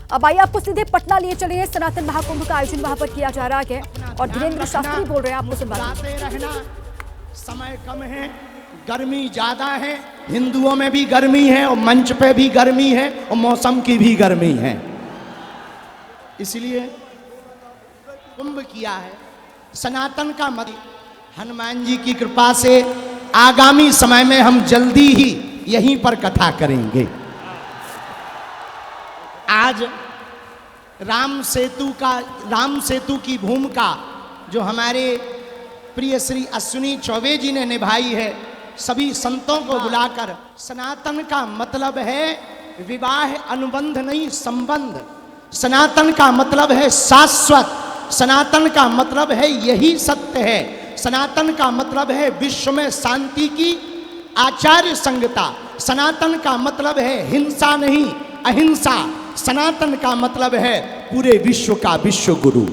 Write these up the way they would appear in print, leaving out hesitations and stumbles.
अब आइए आपको सीधे पटना लिए चलिए। सनातन महाकुंभ का आयोजन वहां पर किया जा रहा है और धीरेन्द्र शास्त्री बोल रहे हैं, आपको सुनवाइए। समय कम है, गर्मी ज्यादा है, हिंदुओं में भी गर्मी है और मंच पे भी गर्मी है और मौसम की भी गर्मी है, इसलिए कुंभ किया है। सनातन का मत हनुमान जी की कृपा से आगामी समय में हम जल्दी ही यहीं पर कथा करेंगे। आज राम सेतु की भूमिका जो हमारे प्रिय श्री अश्विनी चौबे जी ने निभाई है, सभी संतों को बुलाकर, सनातन का मतलब है विवाह अनुबंध नहीं संबंध, सनातन का मतलब है शाश्वत, सनातन का मतलब है यही सत्य है, सनातन का मतलब है विश्व में शांति की आचार्य संहिता, सनातन का मतलब है हिंसा नहीं अहिंसा, सनातन का मतलब है पूरे विश्व का विश्व गुरु।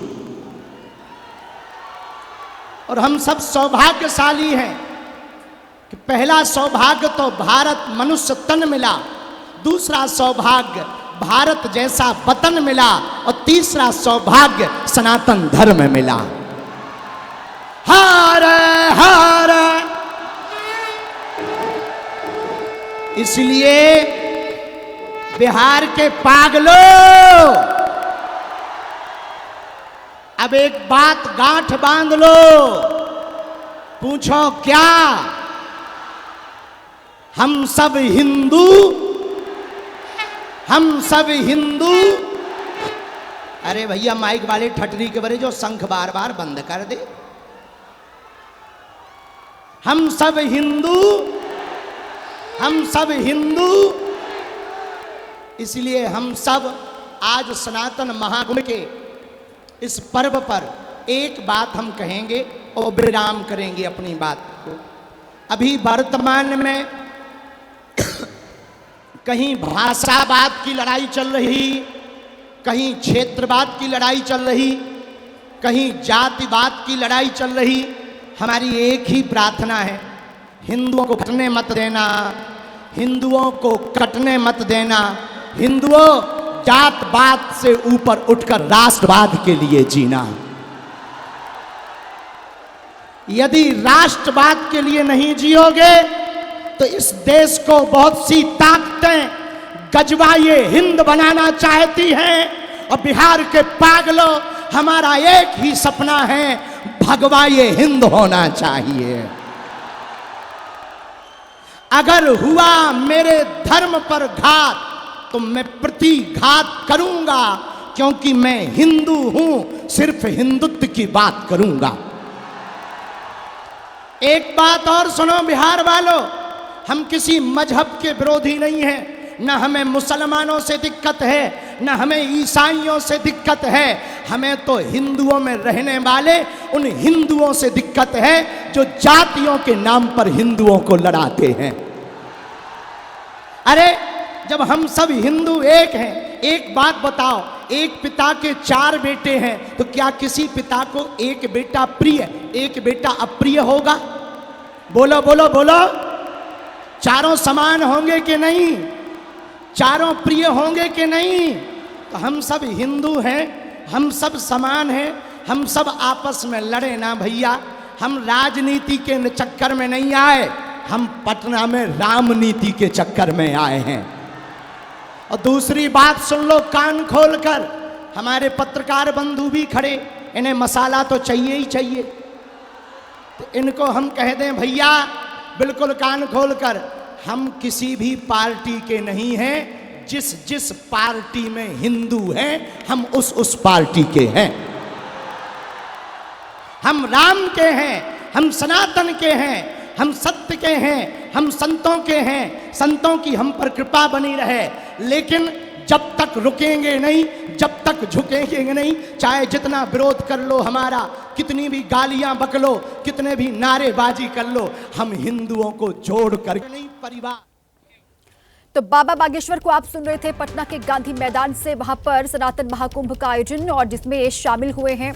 और हम सब सौभाग्यशाली हैं कि पहला सौभाग्य तो भारत मनुष्य तन मिला, दूसरा सौभाग्य भारत जैसा वतन मिला और तीसरा सौभाग्य सनातन धर्म मिला। हर हर इसलिए बिहार के पागलों, अब एक बात गांठ बांध लो, पूछो क्या हम सब हिंदू, हम सब हिंदू। अरे भैया माइक वाले ठटरी के बरे जो शंख बार बार बंद कर दे। हम सब हिंदू, हम सब हिंदू, इसलिए हम सब आज सनातन महाकुंभ के इस पर्व पर एक बात हम कहेंगे और विराम करेंगे अपनी बात को। अभी वर्तमान में कहीं भाषावाद की लड़ाई चल रही, कहीं क्षेत्रवाद की लड़ाई चल रही, कहीं जातिवाद की लड़ाई चल रही। हमारी एक ही प्रार्थना है, हिंदुओं को कटने मत देना, हिंदुओं को कटने मत देना। हिंदुओं जातवाद से ऊपर उठकर राष्ट्रवाद के लिए जीना। यदि राष्ट्रवाद के लिए नहीं जियोगे तो इस देश को बहुत सी ताकतें गजवाए हिंद बनाना चाहती हैं और बिहार के पागलों, हमारा एक ही सपना है, भगवाए हिंद होना चाहिए। अगर हुआ मेरे धर्म पर घात तो मैं प्रतिघात करूंगा, क्योंकि मैं हिंदू हूं, सिर्फ हिंदुत्व की बात करूंगा। एक बात और सुनो बिहार वालों, हम किसी मजहब के विरोधी नहीं हैं, न हमें मुसलमानों से दिक्कत है, न हमें ईसाइयों से दिक्कत है, हमें तो हिंदुओं में रहने वाले उन हिंदुओं से दिक्कत है जो जातियों के नाम पर हिंदुओं को लड़ाते हैं। अरे जब हम सब हिंदू एक हैं, एक बात बताओ, एक पिता के 4 बेटे हैं तो क्या किसी पिता को एक बेटा प्रिय एक बेटा अप्रिय होगा? बोलो बोलो बोलो, चारों समान होंगे कि नहीं? चारों प्रिय होंगे कि नहीं? तो हम सब हिंदू हैं, हम सब समान हैं, हम सब आपस में लड़े ना भैया। हम राजनीति के चक्कर में नहीं आए, हम पटना में रामनीति के चक्कर में आए हैं। और दूसरी बात सुन लो कान खोलकर, हमारे पत्रकार बंधु भी खड़े, इन्हें मसाला तो चाहिए ही चाहिए, तो इनको हम कह दें भैया बिल्कुल कान खोलकर, हम किसी भी पार्टी के नहीं हैं, जिस जिस पार्टी में हिंदू हैं हम उस पार्टी के हैं। हम राम के हैं, हम सनातन के हैं, हम सत्य के हैं, हम संतों के हैं, संतों की हम पर कृपा बनी रहे। लेकिन जब तक रुकेंगे नहीं, जब तक झुकेंगे नहीं, चाहे जितना विरोध कर लो हमारा, कितनी भी गालियां बक लो, कितने भी नारेबाजी कर लो, हम हिंदुओं को जोड़ कर नहीं परिवार। तो बाबा बागेश्वर को आप सुन रहे थे पटना के गांधी मैदान से। वहां पर सनातन महाकुंभ का आयोजन और जिसमें शामिल हुए हैं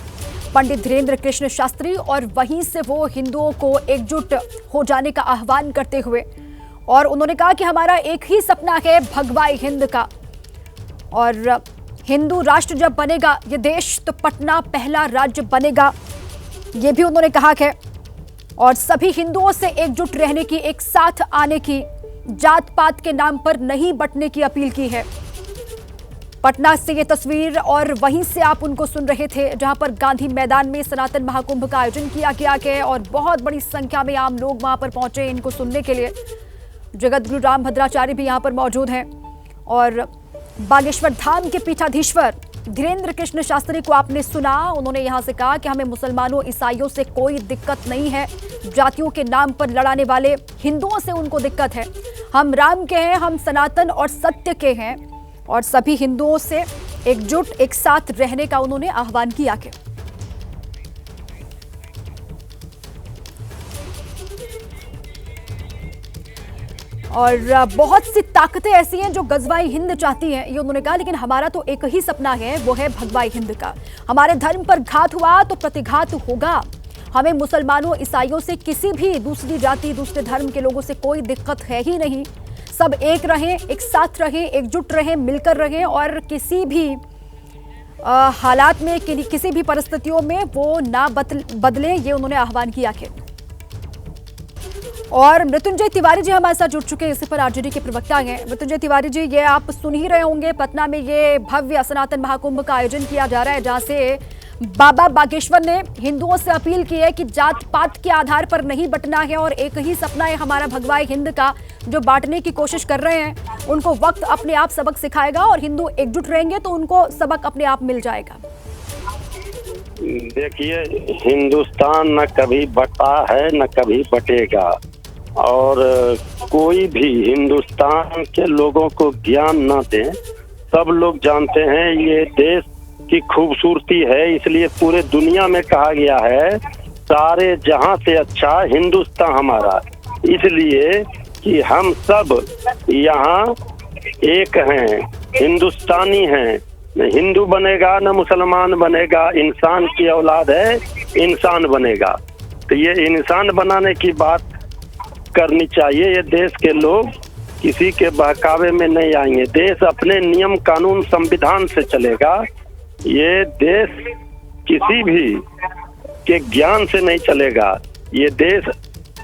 पंडित धीरेन्द्र कृष्ण शास्त्री, और वहीं से वो हिंदुओं को एकजुट हो जाने का आह्वान करते हुए, और उन्होंने कहा कि हमारा एक ही सपना है भगवाई हिंद का। और हिंदू राष्ट्र जब बनेगा ये देश तो पटना पहला राज्य बनेगा, ये भी उन्होंने कहा है। और सभी हिंदुओं से एकजुट रहने की, एक साथ आने की, जात पात के नाम पर नहीं बंटने की अपील की है। पटना से ये तस्वीर और वहीं से आप उनको सुन रहे थे जहां पर गांधी मैदान में सनातन महाकुंभ का आयोजन किया गया है और बहुत बड़ी संख्या में आम लोग वहां पर पहुंचे इनको सुनने के लिए। जगतगुरु रामभद्राचार्य भी यहां पर मौजूद हैं और बागेश्वर धाम के पीठाधीश्वर धीरेन्द्र कृष्ण शास्त्री को आपने सुना। उन्होंने यहां से कहा कि हमें मुसलमानों ईसाइयों से कोई दिक्कत नहीं है, जातियों के नाम पर लड़ाने वाले हिंदुओं से उनको दिक्कत है। हम राम के हैं, हम सनातन और सत्य के हैं और सभी हिंदुओं से एकजुट एक साथ रहने का उन्होंने आह्वान किया है। और बहुत सी ताकतें ऐसी हैं जो गजवाई हिंद चाहती हैं, ये उन्होंने कहा, लेकिन हमारा तो एक ही सपना है, वो है भगवाई हिंद का। हमारे धर्म पर घात हुआ तो प्रतिघात होगा। हमें मुसलमानों ईसाइयों से, किसी भी दूसरी जाति दूसरे धर्म के लोगों से कोई दिक्कत है ही नहीं। सब एक रहें, एक साथ रहें, एकजुट रहें, मिलकर रहें और किसी भी हालात में, किसी भी परिस्थितियों में वो ना बदलें, ये उन्होंने आह्वान किया है। और मृत्युंजय तिवारी जी हमारे साथ जुड़ चुके हैं, इसी पर आरजेडी के प्रवक्ता हैं। मृत्युंजय तिवारी जी, ये आप सुन ही रहे होंगे, पटना में ये भव्य सनातन महाकुंभ का आयोजन किया जा रहा है जहां से बाबा बागेश्वर ने हिंदुओं से अपील की है कि जात पात के आधार पर नहीं बंटना है और एक ही सपना है हमारा भगवाई हिंद का। जो बांटने की कोशिश कर रहे हैं उनको वक्त अपने आप सबक सिखाएगा और हिंदू एकजुट रहेंगे तो उनको सबक अपने आप मिल जाएगा। देखिए, हिंदुस्तान न कभी बटा है न कभी बटेगा और कोई भी हिंदुस्तान के लोगों को ज्ञान न दे। सब लोग जानते हैं ये देश की खूबसूरती है, इसलिए पूरे दुनिया में कहा गया है सारे जहां से अच्छा हिंदुस्तान हमारा। इसलिए कि हम सब यहाँ एक हैं, हिंदुस्तानी हैं। न हिंदू बनेगा न मुसलमान बनेगा, इंसान की औलाद है, इंसान बनेगा। तो ये इंसान बनाने की बात करनी चाहिए। ये देश के लोग किसी के बहकावे में नहीं आएंगे। देश अपने नियम कानून संविधान से चलेगा। ये देश किसी भी के ज्ञान से नहीं चलेगा। ये देश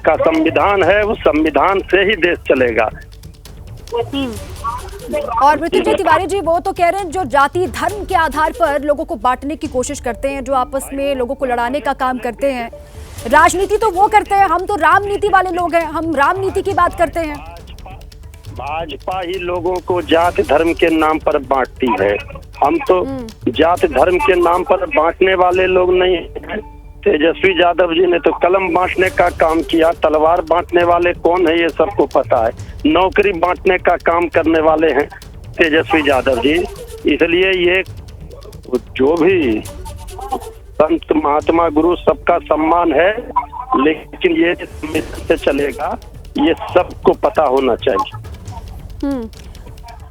का संविधान है, उस संविधान से ही देश चलेगा। और मृत्युंजय तिवारी जी, वो तो कह रहे हैं जो जाति धर्म के आधार पर लोगों को बांटने की कोशिश करते हैं, जो आपस में लोगों को लड़ाने का काम करते हैं, राजनीति तो वो करते हैं, हम तो रामनीति वाले लोग हैं, हम रामनीति की बात करते हैं। भाजपा ही लोगों को जात धर्म के नाम पर बांटती है। हम तो जात धर्म के नाम पर बांटने वाले लोग नहीं हैं। तेजस्वी यादव जी ने तो कलम बांटने का काम किया, तलवार बांटने वाले कौन है ये सबको पता है। नौकरी बांटने का काम करने वाले हैं तेजस्वी यादव जी। इसलिए ये जो भी संत महात्मा गुरु सबका सम्मान है, लेकिन ये से चलेगा ये सबको पता होना चाहिए।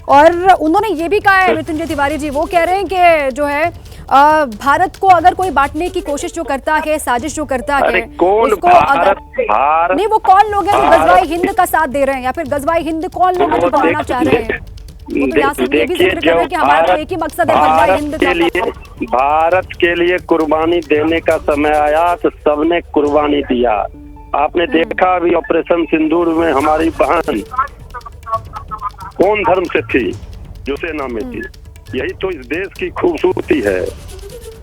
और उन्होंने ये भी कहा है मृत्युंजय तिवारी जी, वो कह रहे हैं कि जो है भारत को अगर कोई बांटने की कोशिश जो करता है, साजिश जो करता है, कौन उसको अगर नहीं, वो कौन लोग हैं जो गजवाई हिंद का साथ दे रहे हैं, या फिर गजवाई हिंद कौन लोग हैं जो बनाना चाह रहे हैं? वो तो यहाँ से ये भी जिक्र कर रहे हैं कि हमारा एक ही मकसद है भगवाई हिंद का। भारत के लिए कुर्बानी देने का समय आया तो सबने कुर्बानी दिया। आपने देखा अभी ऑपरेशन सिंदूर में हमारी बहन कौन धर्म से थी? जो सेना में थी। यही तो इस देश की खूबसूरती है।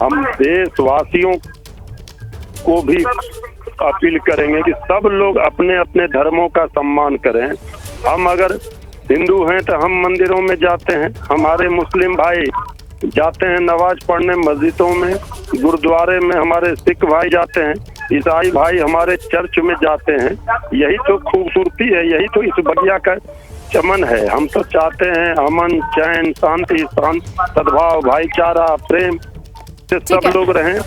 हम देशवासियों को भी अपील करेंगे कि सब लोग अपने अपने धर्मों का सम्मान करें। हम अगर हिंदू हैं तो हम मंदिरों में जाते हैं, हमारे मुस्लिम भाई जाते हैं नमाज पढ़ने मस्जिदों में, गुरुद्वारे में हमारे सिख भाई जाते हैं, ईसाई भाई हमारे चर्च में जाते हैं। यही तो खूबसूरती है, यही तो इस बगिया का चमन है। हम तो चाहते हैं अमन, चैन, शांति, सद्भाव, भाईचारा, प्रेम से सब लोग रहें।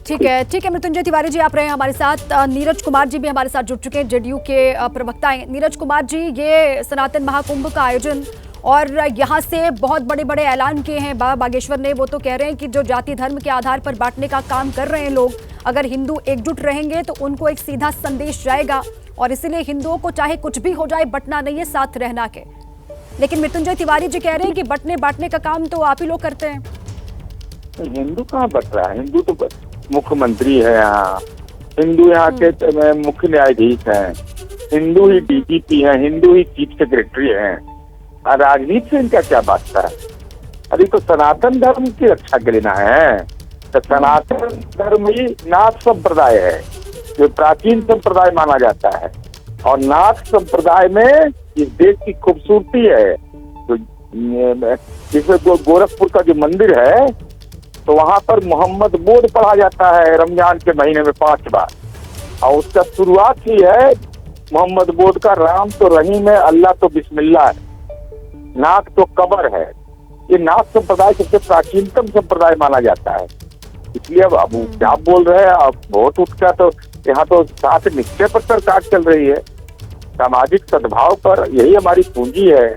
ठीक है मृत्युंजय तिवारी जी, आप रहे हमारे साथ। नीरज कुमार जी भी हमारे साथ जुड़ चुके हैं, जेडीयू के प्रवक्ता हैं। नीरज कुमार जी, ये सनातन महाकुंभ का आयोजन और यहाँ से बहुत बड़े बड़े ऐलान किए हैं बाबा बागेश्वर ने। वो तो कह रहे हैं कि जो जाति धर्म के आधार पर बांटने का काम कर रहे हैं लोग, अगर हिंदू एकजुट रहेंगे तो उनको एक सीधा संदेश जाएगा और इसीलिए हिंदुओं को चाहे कुछ भी हो जाए बंटना नहीं है, साथ रहना के। लेकिन मृत्युंजय तिवारी जी कह रहे हैं कि बंटने बांटने का काम तो आप ही लोग करते हैं। हिंदू कहाँ बट रहा है? हिंदू तो मुख्यमंत्री है यहाँ, हिंदू यहाँ के मुख्य न्यायाधीश हैं, हिंदू ही डीजीपी हैं, हिंदू ही चीफ सेक्रेटरी हैं। और राजनीति से इनका क्या वास्ता है? अभी तो सनातन धर्म की रक्षा के लेना है। तो सनातन धर्म ही नाथ संप्रदाय है, जो प्राचीन संप्रदाय माना जाता है। और नाथ संप्रदाय में इस देश की खूबसूरती है। तो जिसमें गोरखपुर का जो मंदिर है, तो वहां पर मोहम्मद बोध पढ़ा जाता है रमजान के महीने में 5 बार। और उसका शुरुआत ही है मोहम्मद बोध का, राम तो रहीम है, अल्लाह तो बिस्मिल्लाह है, नाथ तो कबर है। ये नाथ संप्रदाय सबसे प्राचीनतम संप्रदाय माना जाता है। इसलिए अब क्या बोल रहे हैं? अब वोट उठता तो यहाँ तो साथ निश्चय पर सरकार चल रही है। सामाजिक सद्भाव पर यही हमारी पूंजी है।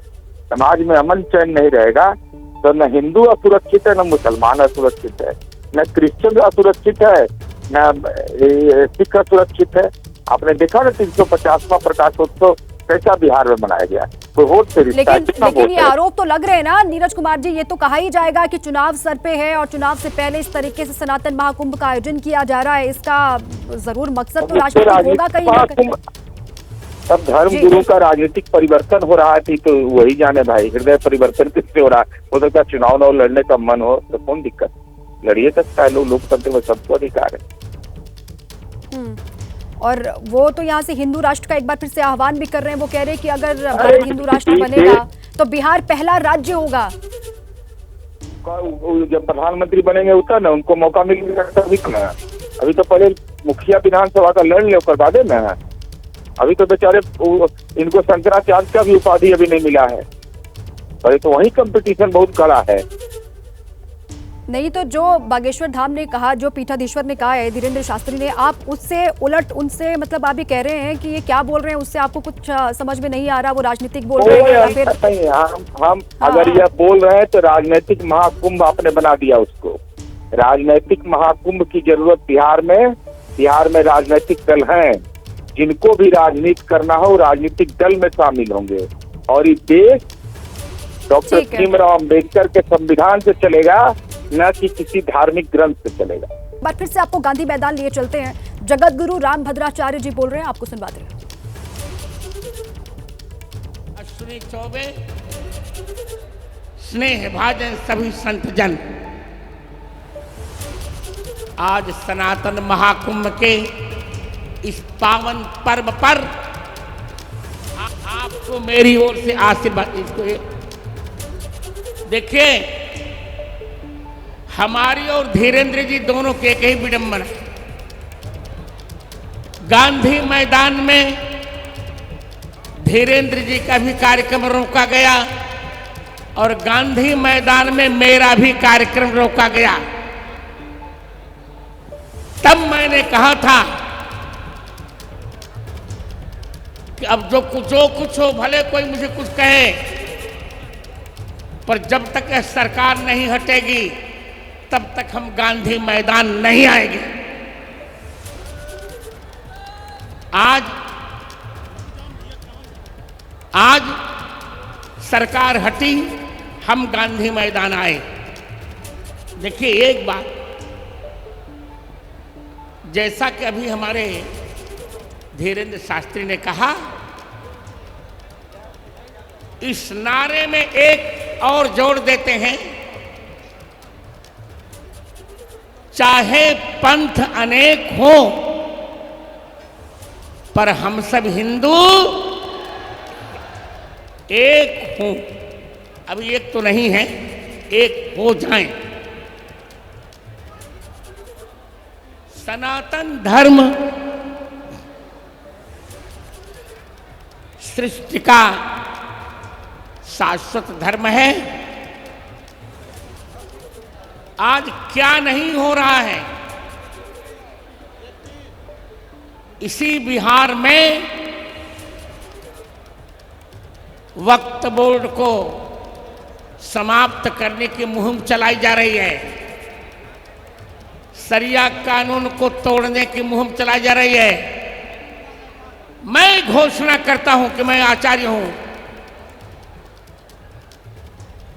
समाज में अमन चैन नहीं रहेगा तो न हिंदू असुरक्षित है, न मुसलमान असुरक्षित है, न क्रिश्चियन असुरक्षित है, न सिख असुरक्षित है। आपने देखा ना 350वां प्रकाशोत्सव कैसा बिहार में मनाया गया? कोई वोट से रिश्ता है? लेकिन ये आरोप तो लग रहे हैं ना नीरज कुमार जी, ये तो कहा ही जाएगा कि चुनाव सर पे है और चुनाव से पहले इस तरीके से सनातन महाकुंभ का आयोजन किया जा रहा है। इसका जरूर मकसद तो राजनीतिक होगा कहीं ना कहीं। अब धर्म गुरु का राजनीतिक परिवर्तन हो रहा थी तो वही जाने भाई, हृदय परिवर्तन किससे हो रहा है? हो सकता है चुनाव न लड़ने का मन हो तो कौन दिक्कत, लड़िए सकता है। लोकतंत्र में सबको अधिकार है। और वो तो यहाँ से हिंदू राष्ट्र का एक बार फिर से आह्वान भी कर रहे हैं। वो कह रहे हैं कि अगर भारत हिंदू राष्ट्र बनेगा तो बिहार पहला राज्य होगा। जब प्रधानमंत्री बनेंगे उतना ना उनको मौका मिलेगा तभी ना। अभी तो पहले मुखिया विधानसभा का लड़ ले कर बाद में। अभी तो बेचारे इनको शंकराचार्य का भी उपाधि अभी नहीं मिला है। अरे तो वही कंपटीशन बहुत कड़ा है। नहीं तो जो बागेश्वर धाम ने कहा, जो पीठाधीश्वर ने कहा है धीरेन्द्र शास्त्री ने, आप उससे उलट उनसे मतलब आप ये कह रहे हैं कि ये क्या बोल रहे हैं, उससे आपको कुछ समझ में नहीं आ रहा? वो राजनीतिक बोल रहे हैं या फिर हम अगर यह बोल रहे हैं तो राजनीतिक महाकुंभ आपने बना दिया उसको। राजनीतिक महाकुंभ की जरूरत बिहार में राजनीतिक दल हैं। जिनको भी राजनीति करना हो राजनीतिक दल में शामिल होंगे। और ये देश डॉक्टर भीमराव अम्बेडकर के संविधान से चलेगा, न कि किसी धार्मिक ग्रंथ से चलेगा। बार फिर से आपको गांधी मैदान लिए चलते हैं। जगत गुरु राम भद्राचार्य जी बोल रहे हैं, आपको सुनवाते हैं। अश्विनी चौबे, स्नेह भाजन सभी संत जन, आज सनातन महाकुंभ के इस पावन पर्व पर आपको मेरी ओर से आशीर्वाद। इसको देखिए, हमारी और धीरेन्द्र जी दोनों के एक ही विडंबना। गांधी मैदान में धीरेन्द्र जी का भी कार्यक्रम रोका गया और गांधी मैदान में मेरा भी कार्यक्रम रोका गया। तब मैंने कहा था कि अब जो कुछ हो, भले कोई मुझे कुछ कहे, पर जब तक यह सरकार नहीं हटेगी तब तक हम गांधी मैदान नहीं आएंगे। आज सरकार हटी, हम गांधी मैदान आए। देखिए एक बात, जैसा कि अभी हमारे धीरेन्द्र शास्त्री ने कहा, इस नारे में एक और जोड़ देते हैं, चाहे पंथ अनेक हो पर हम सब हिंदू एक हों। अभी एक तो नहीं है, एक हो जाएं। सनातन धर्म सृष्टि का शाश्वत धर्म है। आज क्या नहीं हो रहा है? इसी बिहार में वक्फ बोर्ड को समाप्त करने की मुहिम चलाई जा रही है। शरिया कानून को तोड़ने की मुहिम चलाई जा रही है। मैं घोषणा करता हूं कि मैं आचार्य हूं,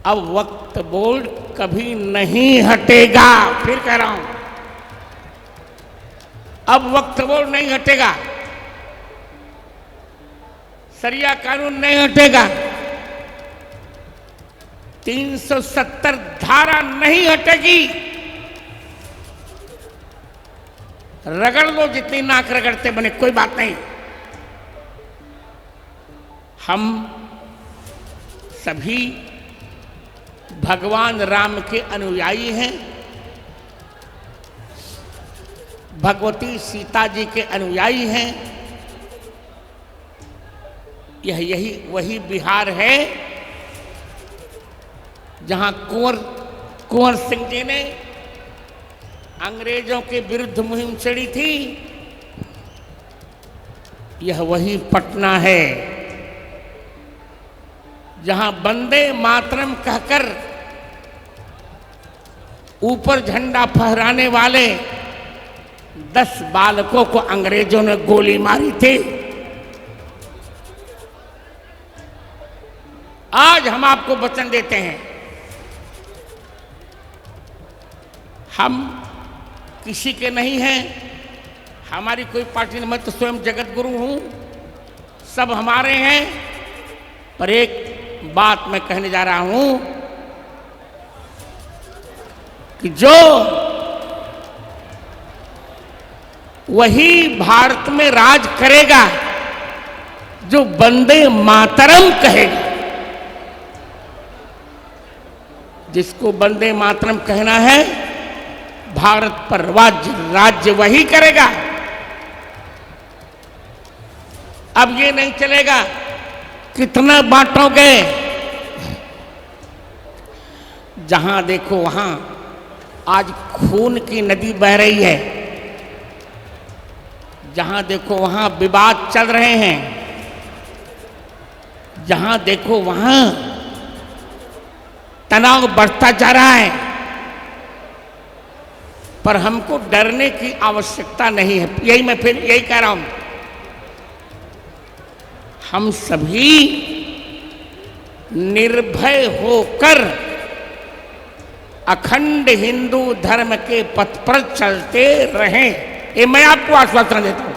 अब वक्त बोर्ड कभी नहीं हटेगा, फिर कह रहा हूं, अब वक्त बोर्ड नहीं हटेगा, शरिया कानून नहीं हटेगा, 370 धारा नहीं हटेगी। रगड़ लो जितनी नाक रगड़ते बने, कोई बात नहीं। हम सभी भगवान राम के अनुयायी हैं, भगवती सीता जी के अनुयायी हैं। यही वही बिहार है जहां कुंवर सिंह जी ने अंग्रेजों के विरुद्ध मुहिम छेड़ी थी। यह वही पटना है जहां वंदे मातरम कहकर ऊपर झंडा फहराने वाले 10 बालकों को अंग्रेजों ने गोली मारी थी। आज हम आपको वचन देते हैं, हम किसी के नहीं हैं, हमारी कोई पार्टी नहीं, मैं तो स्वयं जगत गुरु हूं, सब हमारे हैं। पर एक बात मैं कहने जा रहा हूं कि जो वही भारत में राज करेगा जो वंदे मातरम कहेगा। जिसको वंदे मातरम कहना है, भारत पर राज्य वही करेगा। अब ये नहीं चलेगा कितना बांटोगे, जहां देखो वहां आज खून की नदी बह रही है, जहां देखो वहां विवाद चल रहे हैं, जहां देखो वहां तनाव बढ़ता जा रहा है। पर हमको डरने की आवश्यकता नहीं है। यही मैं फिर यही कह रहा हूं, हम सभी निर्भय होकर अखंड हिंदू धर्म के पथ पर चलते रहें। ये मैं आपको आश्वासन देता हूं।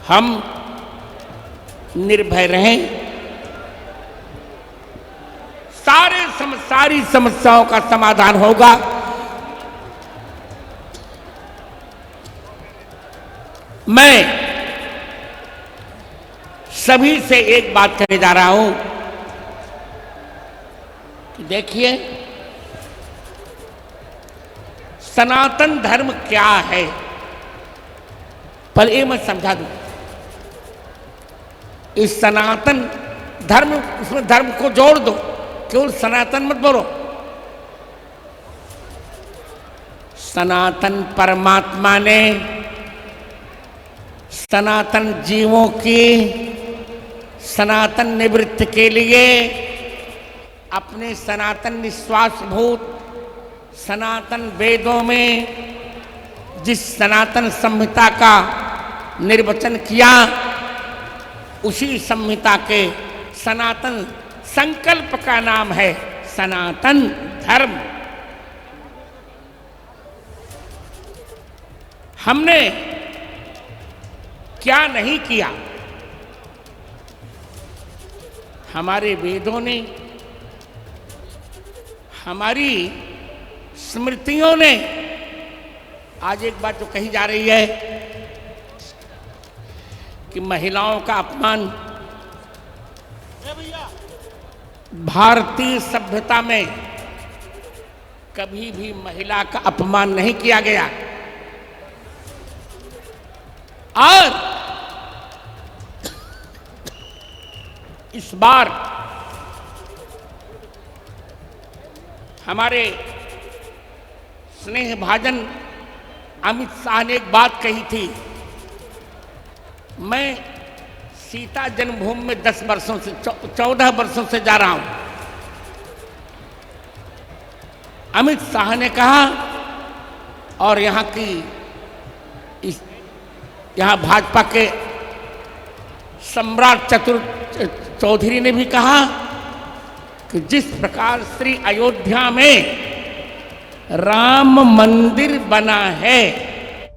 हम निर्भय रहें, सारी समस्याओं का समाधान होगा। मैं सभी से एक बात कहने जा रहा हूं कि देखिए, सनातन धर्म क्या है, पहले ये मैं समझा दूं। इस सनातन धर्म, उसमें धर्म को जोड़ दो, केवल सनातन मत बोलो। सनातन परमात्मा ने सनातन जीवों की सनातन निवृत्ति के लिए अपने सनातन निश्वासभूत सनातन वेदों में जिस सनातन संहिता का निर्वचन किया, उसी संहिता के सनातन संकल्प का नाम है सनातन धर्म। हमने क्या नहीं किया, हमारे वेदों ने, हमारी स्मृतियों ने। आज एक बात जो कही जा रही है कि महिलाओं का अपमान, भारतीय सभ्यता में कभी भी महिला का अपमान नहीं किया गया। और इस बार हमारे स्नेह भाजन अमित शाह ने एक बात कही थी। मैं सीता जन्मभूमि में 10 वर्षों से 14 वर्षों से जा रहा हूं। अमित शाह ने कहा, और यहाँ की यहाँ भाजपा के सम्राट चौधरी ने भी कहा कि जिस प्रकार श्री अयोध्या में राम मंदिर बना है,